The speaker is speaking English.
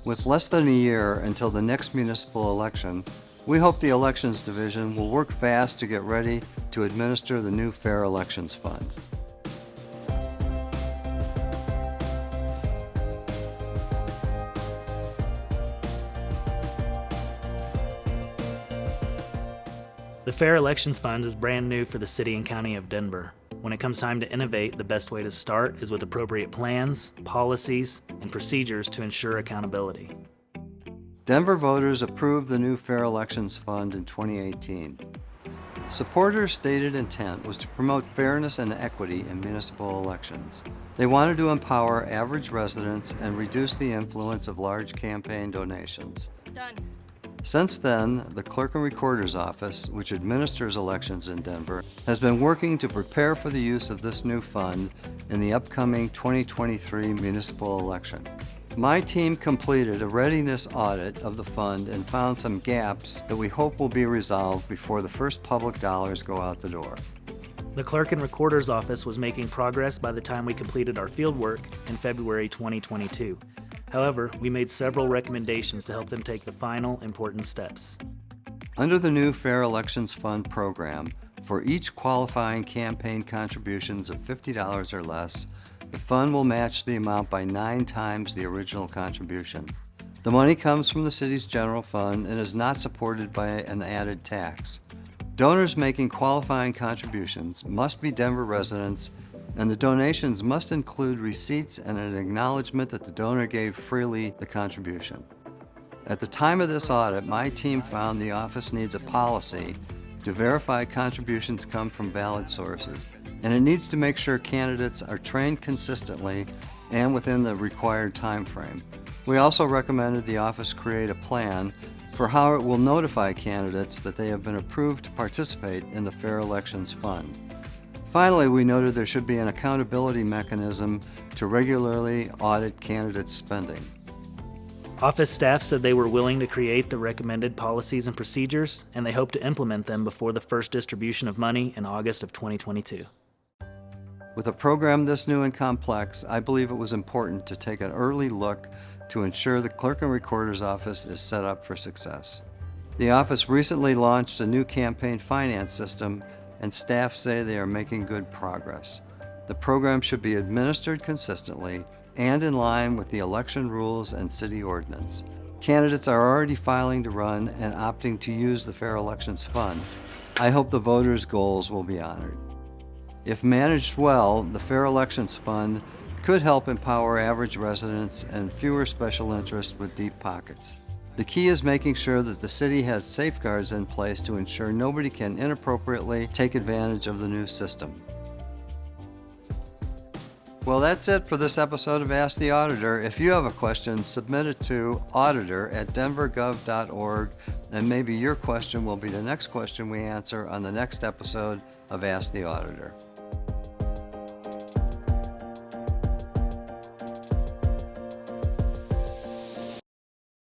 With less than a year until the next municipal election, we hope the Elections Division will work fast to get ready to administer the new Fair Elections Fund. The Fair Elections Fund is brand new for the City and County of Denver. When it comes time to innovate, the best way to start is with appropriate plans, policies, and procedures to ensure accountability. Denver voters approved the new Fair Elections Fund in 2018. Supporters' stated intent was to promote fairness and equity in municipal elections. They wanted to empower average residents and reduce the influence of large campaign donations. Done. Since then, the Clerk and Recorder's Office, which administers elections in Denver, has been working to prepare for the use of this new fund in the upcoming 2023 municipal election. My team completed a readiness audit of the fund and found some gaps that we hope will be resolved before the first public dollars go out the door. The Clerk and Recorder's Office was making progress by the time we completed our field work in February 2022. However, we made several recommendations to help them take the final important steps. Under the new Fair Elections Fund program, for each qualifying campaign contributions of $50 or less, the fund will match the amount by 9 times the original contribution. The money comes from the city's general fund and is not supported by an added tax. Donors making qualifying contributions must be Denver residents, and the donations must include receipts and an acknowledgement that the donor gave freely the contribution. At the time of this audit, my team found the office needs a policy to verify contributions come from valid sources, and it needs to make sure candidates are trained consistently and within the required time frame. We also recommended the office create a plan for how it will notify candidates that they have been approved to participate in the Fair Elections Fund. Finally, we noted there should be an accountability mechanism to regularly audit candidates' spending. Office staff said they were willing to create the recommended policies and procedures, and they hope to implement them before the first distribution of money in August of 2022. With a program this new and complex, I believe it was important to take an early look to ensure the Clerk and Recorder's Office is set up for success. The office recently launched a new campaign finance system, and staff say they are making good progress. The program should be administered consistently and in line with the election rules and city ordinance. Candidates are already filing to run and opting to use the Fair Elections Fund. I hope the voters' goals will be honored. If managed well, the Fair Elections Fund could help empower average residents and fewer special interests with deep pockets. The key is making sure that the city has safeguards in place to ensure nobody can inappropriately take advantage of the new system. Well, that's it for this episode of Ask the Auditor. If you have a question, submit it to auditor@denvergov.org, and maybe your question will be the next question we answer on the next episode of Ask the Auditor.